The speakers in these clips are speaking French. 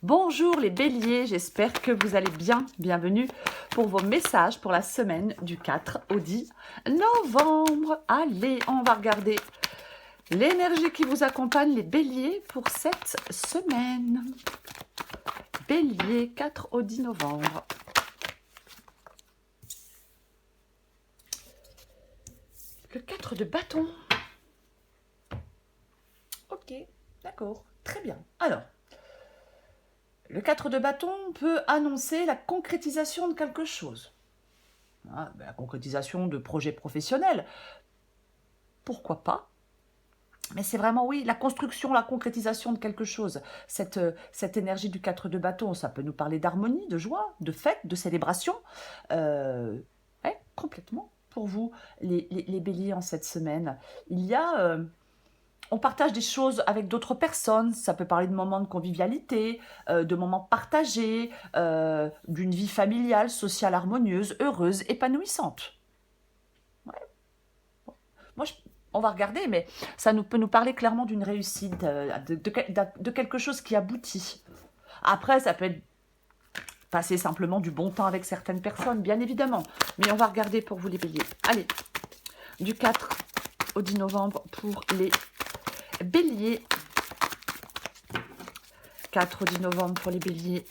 Bonjour les béliers, j'espère que vous allez bien. Bienvenue pour vos messages pour la semaine du 4 au 10 novembre. Allez, on va regarder l'énergie qui vous accompagne, les béliers, pour cette semaine. Bélier, 4 au 10 novembre. Le 4 de bâton. Ok, d'accord, très bien. Alors, le 4 de bâton peut annoncer la concrétisation de quelque chose. La concrétisation de projets professionnels, pourquoi pas? Mais c'est vraiment, oui, la construction, la concrétisation de quelque chose. Cette énergie du 4 de bâton, ça peut nous parler d'harmonie, de joie, de fête, de célébration. Ouais, complètement. Pour vous, les béliers en cette semaine, il y a... on partage des choses avec d'autres personnes, ça peut parler de moments de convivialité, de moments partagés, d'une vie familiale, sociale, harmonieuse, heureuse, épanouissante. Ouais. Moi, on va regarder, mais ça peut nous parler clairement d'une réussite, de quelque chose qui aboutit. Après, ça peut être passer simplement du bon temps avec certaines personnes, bien évidemment. Mais on va regarder pour vous les béliers. Allez, du 4 au 10 novembre pour les béliers. 4 au 10 novembre pour les béliers.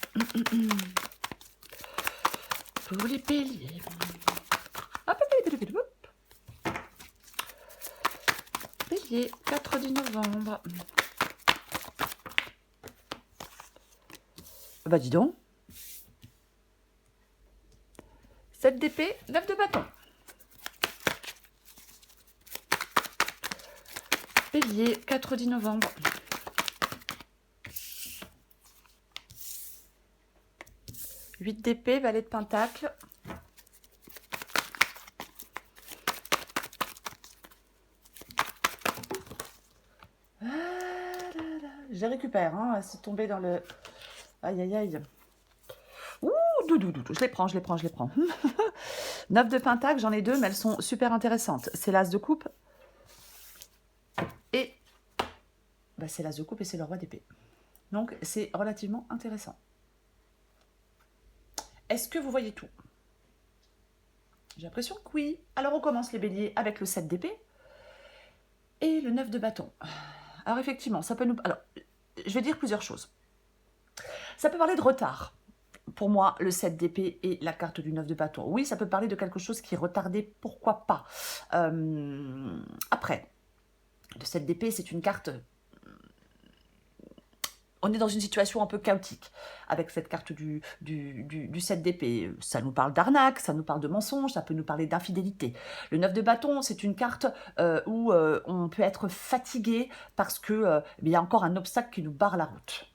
Pour les béliers. Bélier, 4 au 10 novembre. Bah dis donc. 7 d'épée, 9 de bâton. Bélier, 4 au 10 novembre. 8 d'épée, valet de pentacle. Je les récupère, hein, c'est tombé dans le... Aïe, aïe, aïe. Ouh, je les prends. 9 de pentacle, j'en ai 2, mais elles sont super intéressantes. C'est l'as de coupe. Et... Bah, c'est l'as de coupe et c'est le roi d'épée. Donc, c'est relativement intéressant. Est-ce que vous voyez tout? J'ai l'impression que oui. Alors, on commence les béliers avec le 7 d'épée et le 9 de bâton. Alors, effectivement, ça peut nous... Alors, je vais dire plusieurs choses. Ça peut parler de retard. Pour moi, le 7 d'épée et la carte du 9 de bâton. Oui, ça peut parler de quelque chose qui est retardé, pourquoi pas. Après, le 7 d'épée, c'est une carte... On est dans une situation un peu chaotique avec cette carte du 7 d'épée. Ça nous parle d'arnaque, ça nous parle de mensonge, ça peut nous parler d'infidélité. Le 9 de bâton, c'est une carte où on peut être fatigué parce qu'il y a encore un obstacle qui nous barre la route.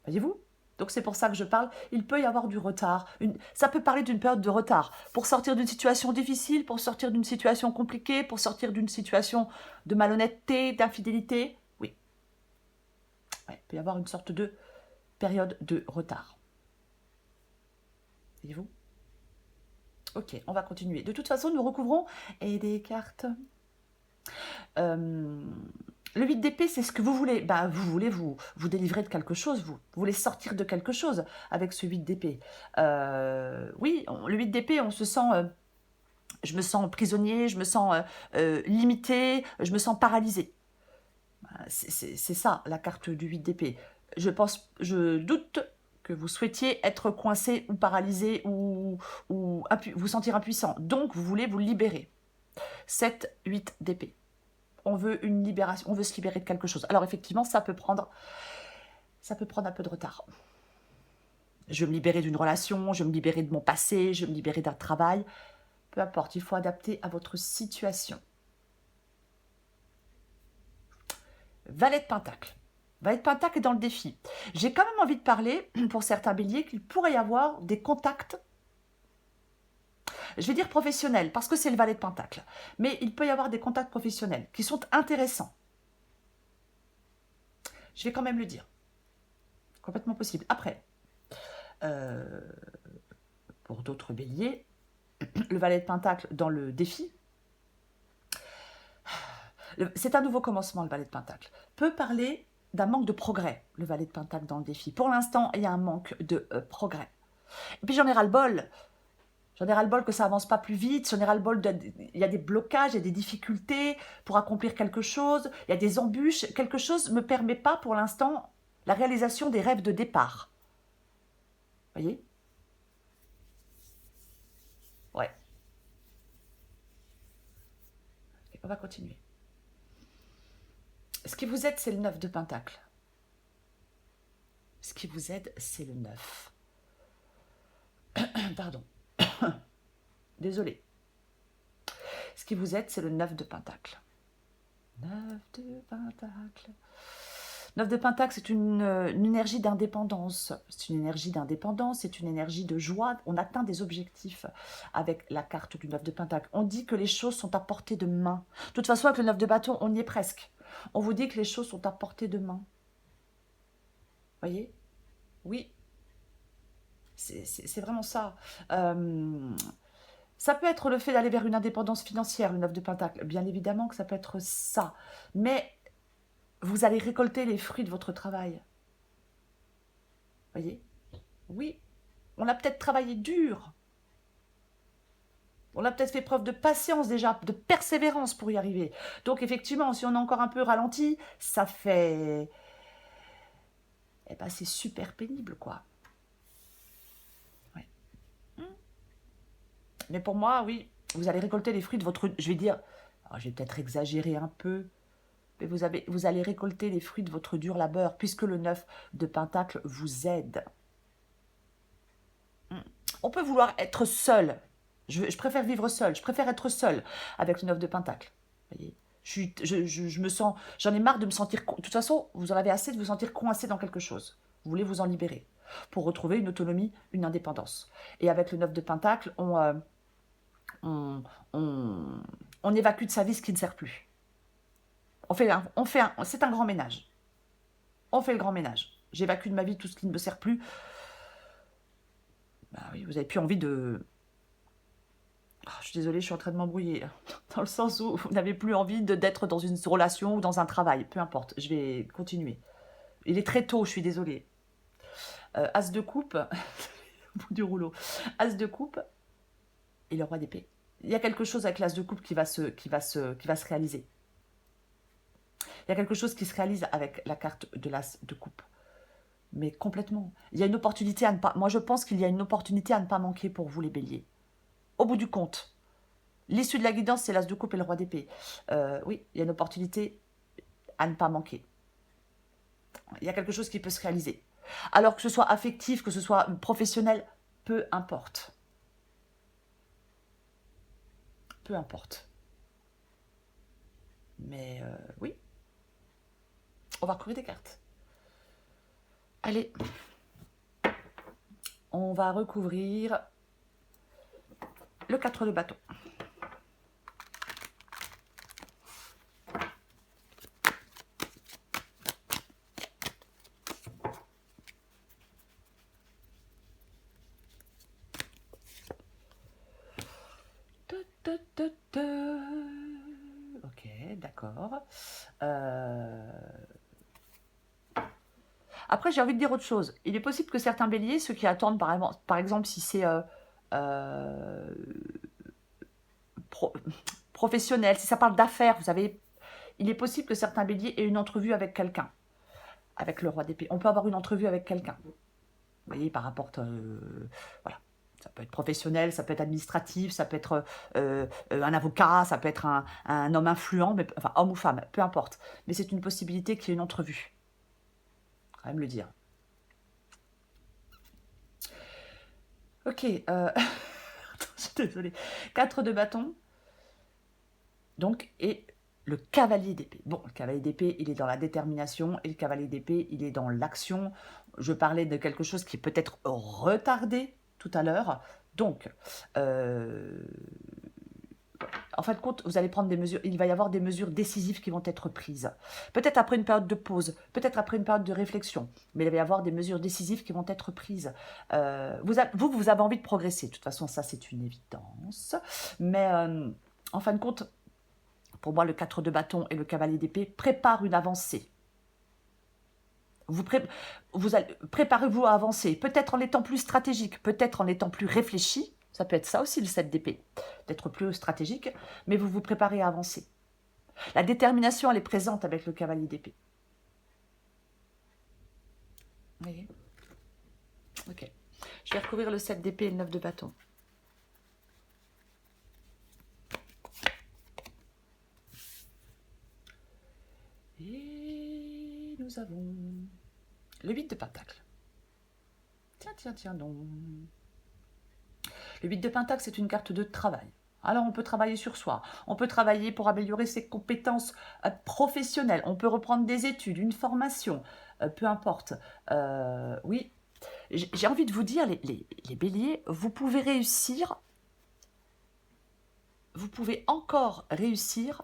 Voyez-vous? Donc c'est pour ça que je parle, il peut y avoir du retard. Ça peut parler d'une période de retard. Pour sortir d'une situation difficile, pour sortir d'une situation compliquée, pour sortir d'une situation de malhonnêteté, d'infidélité. Oui. Ouais, il peut y avoir une sorte de période de retard. Voyez-vous? Ok, on va continuer. De toute façon, nous recouvrons et des cartes. Le 8 d'épée, c'est ce que vous voulez. Bah, vous voulez vous délivrer de quelque chose, vous voulez sortir de quelque chose avec ce 8 d'épée. Oui, le 8 d'épée, on se sent... je me sens prisonnier, je me sens limité, je me sens paralysé. C'est ça, la carte du 8 d'épée. Je doute que vous souhaitiez être coincé ou paralysé ou vous sentir impuissant. Donc, vous voulez vous libérer. 7, 8 d'épée. On veut une libération, on veut se libérer de quelque chose. Alors effectivement, ça peut prendre un peu de retard. Je veux me libérer d'une relation, je veux me libérer de mon passé, je veux me libérer d'un travail. Peu importe, il faut adapter à votre situation. Valet de pentacle. Valet de pentacle est dans le défi. J'ai quand même envie de parler, pour certains béliers, qu'il pourrait y avoir des contacts. Je vais dire professionnels, parce que c'est le valet de pentacle. Mais il peut y avoir des contacts professionnels qui sont intéressants. Je vais quand même le dire. Complètement possible. Après, pour d'autres béliers, le valet de pentacle dans le défi, c'est un nouveau commencement, le valet de pentacle, peut parler d'un manque de progrès, le valet de Pentacle dans le défi. Pour l'instant, il y a un manque de progrès. Et puis j'en ai ras-le-bol. J'en ai ras-le-bol que ça avance pas plus vite. J'en ai ras-le-bol, il y a des blocages, il y a des difficultés pour accomplir quelque chose. Il y a des embûches. Quelque chose ne me permet pas pour l'instant la réalisation des rêves de départ. Vous voyez? Ouais. Et on va continuer. Ce qui vous aide, c'est le 9 de Pentacle. Ce qui vous aide, c'est le 9. Pardon. Désolée. Ce qui vous aide, c'est le 9 de Pentacle. 9 de Pentacle. 9 de Pentacle, c'est une énergie d'indépendance. C'est une énergie d'indépendance, c'est une énergie de joie. On atteint des objectifs avec la carte du 9 de Pentacle. On dit que les choses sont à portée de main. De toute façon, avec le 9 de bâton, on y est presque. On vous dit que les choses sont à portée de main. Voyez? Oui. C'est vraiment ça. Ça peut être le fait d'aller vers une indépendance financière, le 9 de Pentacle. Bien évidemment que ça peut être ça. Mais vous allez récolter les fruits de votre travail. Voyez? Oui. On a peut-être travaillé dur. On a peut-être fait preuve de patience déjà, de persévérance pour y arriver. Donc effectivement, si on a encore un peu ralenti, ça fait... Eh ben, c'est super pénible, quoi. Ouais. Mais pour moi, oui, vous allez récolter les fruits de votre... Je vais dire, alors, je vais peut-être exagérer un peu, mais vous allez récolter les fruits de votre dur labeur, puisque le 9 de Pentacle vous aide. On peut vouloir être seul. Je préfère vivre seul. Je préfère être seul avec le 9 de Pentacle. Voyez, je me sens... J'en ai marre de me sentir... De toute façon, vous en avez assez de vous sentir coincé dans quelque chose. Vous voulez vous en libérer pour retrouver une autonomie, une indépendance. Et avec le 9 de Pentacle, on, on évacue de sa vie ce qui ne sert plus. C'est un grand ménage. On fait le grand ménage. J'évacue de ma vie tout ce qui ne me sert plus. Bah oui, vous n'avez plus envie de... Oh, je suis désolée, je suis en train de m'embrouiller. Dans le sens où vous n'avez plus envie d'être dans une relation ou dans un travail. Peu importe, je vais continuer. Il est très tôt, je suis désolée. As de coupe, au bout du rouleau. As de coupe et le roi d'épée. Il y a quelque chose avec l'as de coupe qui va se réaliser. Il y a quelque chose qui se réalise avec la carte de l'as de coupe. Mais complètement. Il y a une opportunité à ne pas... Moi, je pense qu'il y a une opportunité à ne pas manquer pour vous, les béliers. Au bout du compte. L'issue de la guidance, c'est l'as de coupe et le roi d'épée. Oui, il y a une opportunité à ne pas manquer. Il y a quelque chose qui peut se réaliser. Alors que ce soit affectif, que ce soit professionnel, peu importe. Peu importe. Mais oui, on va recouvrir des cartes. Allez, on va recouvrir le 4 de bâton. Ok, d'accord. Après, j'ai envie de dire autre chose. Il est possible que certains béliers, ceux qui attendent, par exemple, si c'est professionnel, si ça parle d'affaires, vous savez, il est possible que certains béliers aient une entrevue avec quelqu'un, avec le roi d'épée. On peut avoir une entrevue avec quelqu'un. Vous voyez, par rapport... voilà. Ça peut être professionnel, ça peut être administratif, ça peut être un avocat, ça peut être un homme influent, mais, enfin homme ou femme, peu importe. Mais c'est une possibilité qu'il y ait une entrevue. Quand même le dire. Ok, je suis désolée. 4 de bâton. Donc, et le cavalier d'épée. Bon, le cavalier d'épée, il est dans la détermination, et le cavalier d'épée, il est dans l'action. Je parlais de quelque chose qui peut être retardé tout à l'heure. Donc, en fin de compte, vous allez prendre des mesures, il va y avoir des mesures décisives qui vont être prises. Peut-être après une période de pause, peut-être après une période de réflexion, mais il va y avoir des mesures décisives qui vont être prises. Vous avez envie de progresser. De toute façon, ça, c'est une évidence. Mais en fin de compte, pour moi, le 4 de bâton et le cavalier d'épée préparent une avancée. Préparez-vous à avancer, peut-être en étant plus stratégique, peut-être en étant plus réfléchi. Ça peut être ça aussi, le 7 d'épée, d'être plus stratégique, mais vous vous préparez à avancer. La détermination, elle est présente avec le cavalier d'épée. Vous voyez? Ok. Je vais recouvrir le 7 d'épée et le 9 de bâton. Et nous avons le 8 de pentacle. Tiens donc. Le 8 de pentacle, c'est une carte de travail. Alors, on peut travailler sur soi, on peut travailler pour améliorer ses compétences professionnelles, on peut reprendre des études, une formation, peu importe. Oui, j'ai envie de vous dire, les béliers, vous pouvez réussir, vous pouvez encore réussir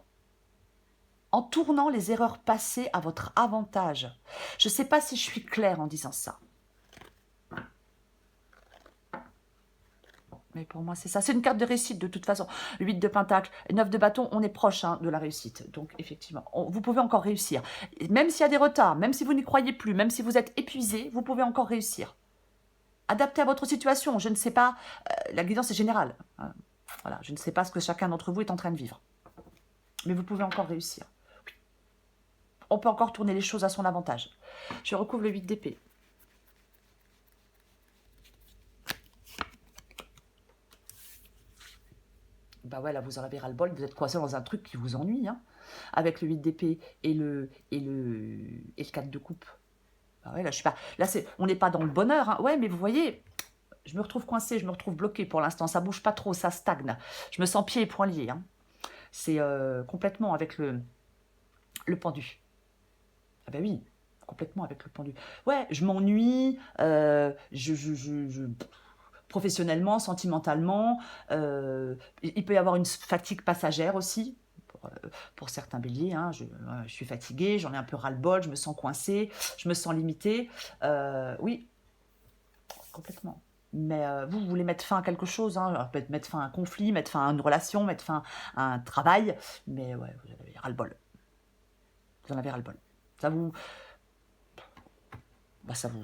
en tournant les erreurs passées à votre avantage. Je ne sais pas si je suis claire en disant ça. Mais pour moi, c'est ça. C'est une carte de réussite, de toute façon. Le 8 de pentacle, 9 de bâton, on est proche de la réussite. Donc, effectivement, vous pouvez encore réussir. Et même s'il y a des retards, même si vous n'y croyez plus, même si vous êtes épuisé, vous pouvez encore réussir. Adapté à votre situation. Je ne sais pas, la guidance est générale. Voilà, je ne sais pas ce que chacun d'entre vous est en train de vivre. Mais vous pouvez encore réussir. Oui. On peut encore tourner les choses à son avantage. Je recouvre le 8 d'épée. Bah ouais, là, vous en avez ras-le-bol, vous êtes coincé dans un truc qui vous ennuie, hein, avec le 8 d'épée et le 4 de coupe. Bah ouais, là, je suis pas... Là, on n'est pas dans le bonheur, hein. Ouais, mais vous voyez, je me retrouve coincé, je me retrouve bloqué pour l'instant, ça bouge pas trop, ça stagne. Je me sens pieds et poings liés, hein. C'est complètement avec le pendu. Ah bah oui, complètement avec le pendu. Ouais, je m'ennuie, professionnellement, sentimentalement. Il peut y avoir une fatigue passagère aussi, pour certains béliers. Hein, je suis fatiguée, j'en ai un peu ras-le-bol, je me sens coincée, je me sens limitée. Oui, complètement. Mais vous voulez mettre fin à quelque chose, hein, peut-être mettre fin à un conflit, mettre fin à une relation, mettre fin à un travail, mais ouais, vous avez ras-le-bol. Vous en avez ras-le-bol. Ça vous,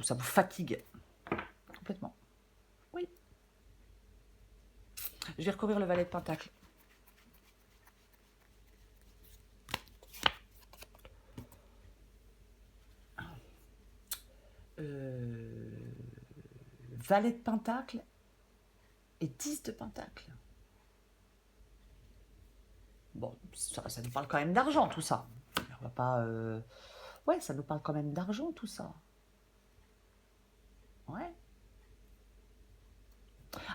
ça vous fatigue complètement. Oui. Je vais recouvrir le valet de pentacle. Valet de pentacle et 10 de pentacle. Bon, ça nous parle quand même d'argent, tout ça. On va pas... Ouais, ça nous parle quand même d'argent, tout ça. Ouais.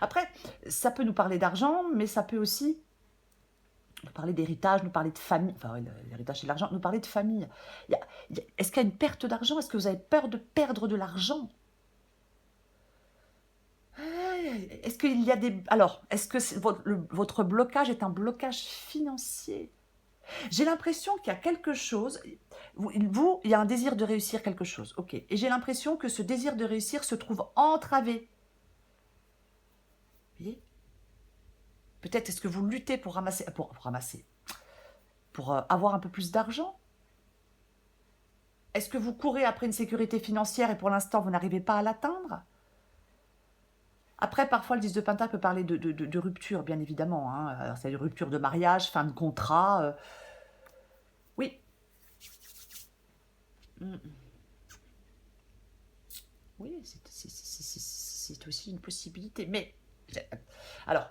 Après, ça peut nous parler d'argent, mais ça peut aussi nous parler d'héritage, nous parler de famille. Enfin, ouais, l'héritage, c'est de l'argent. Nous parler de famille. Est-ce qu'il y a une perte d'argent? Est-ce que vous avez peur de perdre de l'argent? Est-ce qu'il y a des... Alors, est-ce que votre blocage est un blocage financier? J'ai l'impression qu'il y a quelque chose... Vous, il y a un désir de réussir quelque chose. Ok. Et j'ai l'impression que ce désir de réussir se trouve entravé. Vous voyez? Peut-être est-ce que vous luttez pour ramasser... Pour avoir un peu plus d'argent? Est-ce que vous courez après une sécurité financière et pour l'instant, vous n'arrivez pas à l'atteindre? Après, parfois, le 10 de Pentacle peut parler de rupture, bien évidemment. Hein. Alors, c'est une rupture de mariage, fin de contrat. Oui. Oui, c'est aussi une possibilité. Mais, alors,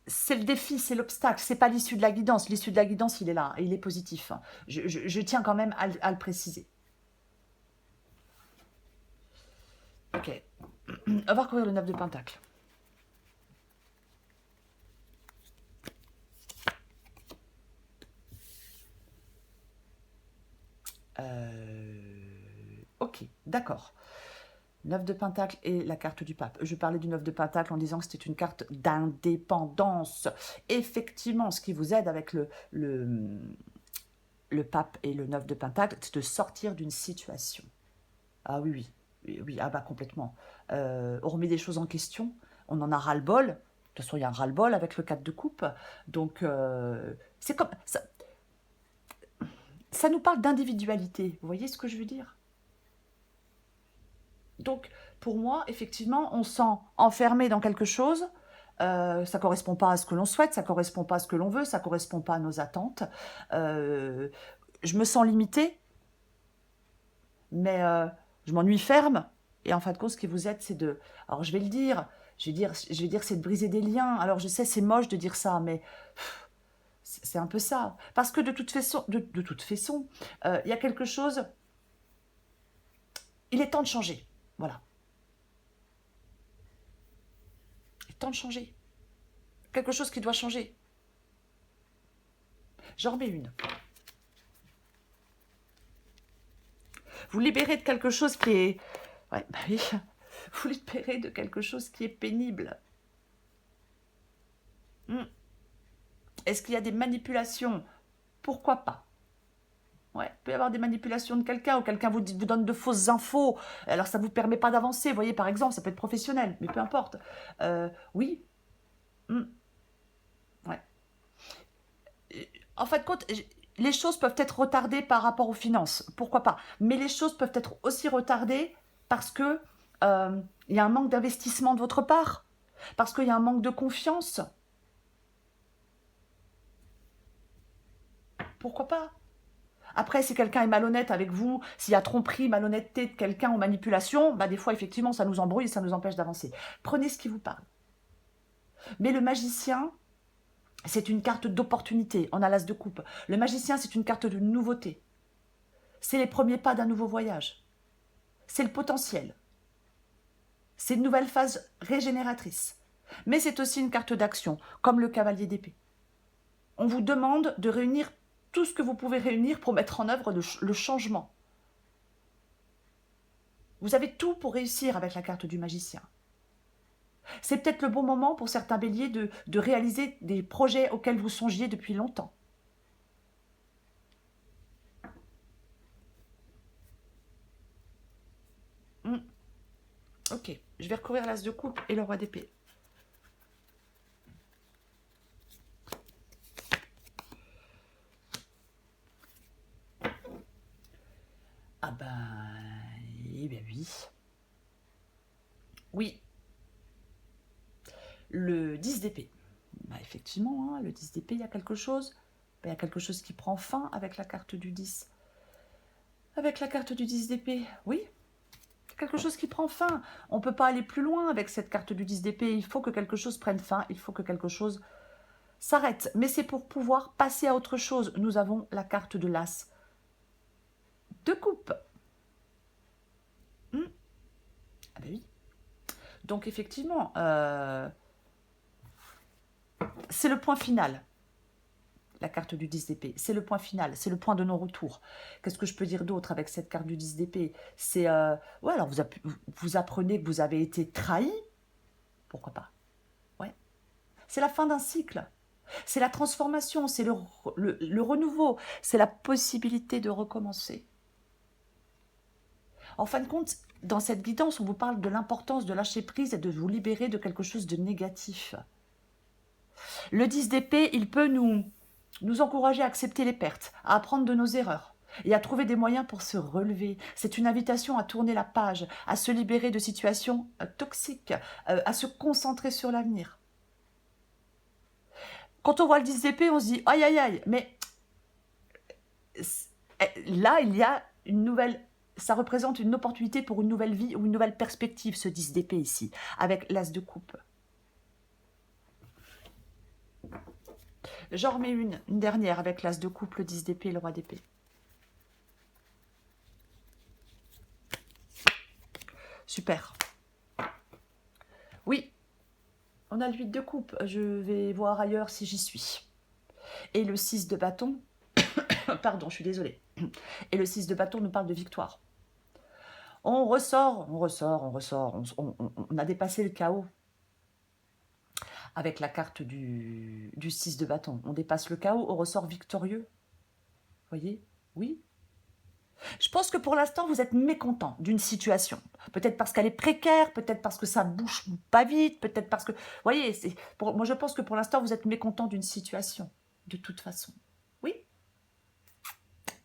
c'est le défi, c'est l'obstacle, c'est pas l'issue de la guidance. L'issue de la guidance, il est là, et il est positif. Je tiens quand même à le préciser. Ok. On va recouvrir le 9 de Pentacle. Ok, d'accord. 9 de Pentacle et la carte du pape. Je parlais du 9 de Pentacle en disant que c'était une carte d'indépendance. Effectivement, ce qui vous aide avec le pape et le 9 de Pentacle, c'est de sortir d'une situation. Ah oui, oui. Oui, ah bah complètement. On remet des choses en question, on en a ras-le-bol. De toute façon, il y a un ras-le-bol avec le 4 de coupe. Donc, c'est comme... Ça, ça nous parle d'individualité. Vous voyez ce que je veux dire? Donc, pour moi, effectivement, on se sent enfermé dans quelque chose. Ça ne correspond pas à ce que l'on souhaite, ça ne correspond pas à ce que l'on veut, ça ne correspond pas à nos attentes. Euh, je me sens limitée, mais je m'ennuie ferme. Et en fin de compte, ce qui vous aide, c'est de... Alors, je vais le dire, je vais dire c'est de briser des liens. Alors, je sais, c'est moche de dire ça, mais c'est un peu ça. Parce que de toute façon, de toute façon, il y a quelque chose... Il est temps de changer. Voilà. Il est temps de changer. Quelque chose qui doit changer. J'en remets une. Vous libérez de quelque chose qui est... Ouais, bah oui. Vous libérez de quelque chose qui est pénible. Est-ce qu'il y a des manipulations? Pourquoi pas? Ouais, il peut y avoir des manipulations de quelqu'un, ou quelqu'un vous donne de fausses infos. Alors ça ne vous permet pas d'avancer. Vous voyez, par exemple, ça peut être professionnel, mais peu importe. Oui. Hmm, ouais. En fin de compte, les choses peuvent être retardées par rapport aux finances. Pourquoi pas? Mais les choses peuvent être aussi retardées parce que il y a un manque d'investissement de votre part, parce qu'il y a un manque de confiance. Pourquoi pas? Après, si quelqu'un est malhonnête avec vous, s'il y a tromperie, malhonnêteté de quelqu'un ou manipulation, bah des fois, effectivement, ça nous embrouille et ça nous empêche d'avancer. Prenez ce qui vous parle. Mais le magicien, c'est une carte d'opportunité. On a l'as de coupe. Le magicien, c'est une carte de nouveauté. C'est les premiers pas d'un nouveau voyage. C'est le potentiel. C'est une nouvelle phase régénératrice. Mais c'est aussi une carte d'action, comme le cavalier d'épée. On vous demande de réunir tout ce que vous pouvez réunir pour mettre en œuvre le changement. Vous avez tout pour réussir avec la carte du magicien. C'est peut-être le bon moment pour certains béliers de réaliser des projets auxquels vous songiez depuis longtemps. Ok, je vais recouvrir l'as de coupe et le roi d'épée. Ah ben oui. Oui, le 10 d'épée. Bah effectivement, hein, le 10 d'épée, il y a quelque chose. Il y a quelque chose qui prend fin avec la carte du 10. Avec la carte du 10 d'épée, oui. Quelque chose qui prend fin. On ne peut pas aller plus loin avec cette carte du 10 d'épée. Il faut que quelque chose prenne fin. Il faut que quelque chose s'arrête. Mais c'est pour pouvoir passer à autre chose. Nous avons la carte de l'as de coupe. Ah ben oui. Donc effectivement, c'est le point final. La carte du 10 d'épée, c'est le point final, c'est le point de non-retour. Qu'est-ce que je peux dire d'autre avec cette carte du 10 d'épée? C'est, ouais, alors vous apprenez que vous avez été trahi, pourquoi pas? Ouais. C'est la fin d'un cycle, c'est la transformation, c'est le renouveau, c'est la possibilité de recommencer. En fin de compte, dans cette guidance, on vous parle de l'importance de lâcher prise et de vous libérer de quelque chose de négatif. Le 10 d'épée, il peut nous encourager à accepter les pertes, à apprendre de nos erreurs et à trouver des moyens pour se relever. C'est une invitation à tourner la page, à se libérer de situations toxiques, à se concentrer sur l'avenir. Quand on voit le 10 d'épée, on se dit aïe aïe aïe, mais là il y a une nouvelle, ça représente une opportunité pour une nouvelle vie ou une nouvelle perspective, ce 10 d'épée ici, avec l'as de coupe. J'en remets une dernière avec l'as de coupe, le 10 d'épée et le roi d'épée. Super. Oui, on a le 8 de coupe. Je vais voir ailleurs si j'y suis. Et le 6 de bâton, pardon, je suis désolée. Et le 6 de bâton nous parle de victoire. On ressort. On a dépassé le chaos avec la carte du 6 de bâton. On dépasse le chaos, on ressort victorieux. Voyez? Oui. Je pense que pour l'instant, vous êtes mécontent d'une situation. Peut-être parce qu'elle est précaire, peut-être parce que ça bouge pas vite, peut-être parce que... Vous voyez, moi je pense que pour l'instant, vous êtes mécontent d'une situation, de toute façon. Oui.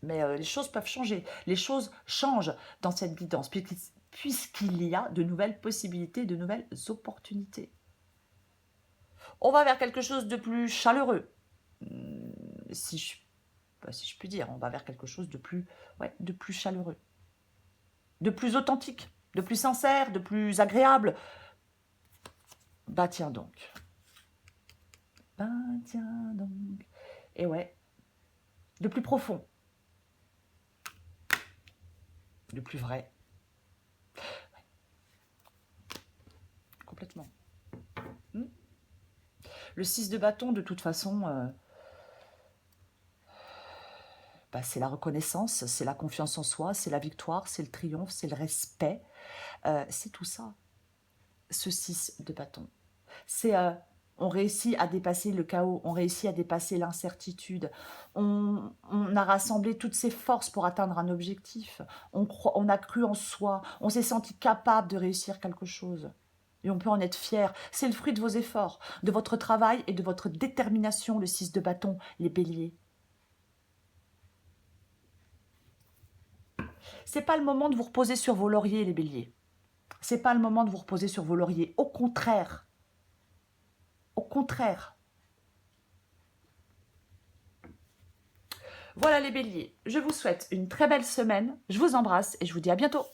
Mais les choses peuvent changer. Les choses changent dans cette guidance, puisqu'il y a de nouvelles possibilités, de nouvelles opportunités. On va vers quelque chose de plus chaleureux, si je puis dire. On va vers quelque chose de plus chaleureux, de plus authentique, de plus sincère, de plus agréable. Bah tiens donc. Bah tiens donc. Et ouais, de plus profond, de plus vrai. Complètement. Le 6 de bâton, de toute façon, c'est la reconnaissance, c'est la confiance en soi, c'est la victoire, c'est le triomphe, c'est le respect. C'est tout ça, ce 6 de bâton. C'est on réussit à dépasser le chaos, on réussit à dépasser l'incertitude, on a rassemblé toutes ses forces pour atteindre un objectif, on a cru en soi, on s'est senti capable de réussir quelque chose. Et on peut en être fier. C'est le fruit de vos efforts, de votre travail et de votre détermination, le 6 de bâton, les béliers. C'est pas le moment de vous reposer sur vos lauriers, les béliers. C'est pas le moment de vous reposer sur vos lauriers. Au contraire. Au contraire. Voilà les béliers. Je vous souhaite une très belle semaine. Je vous embrasse et je vous dis à bientôt.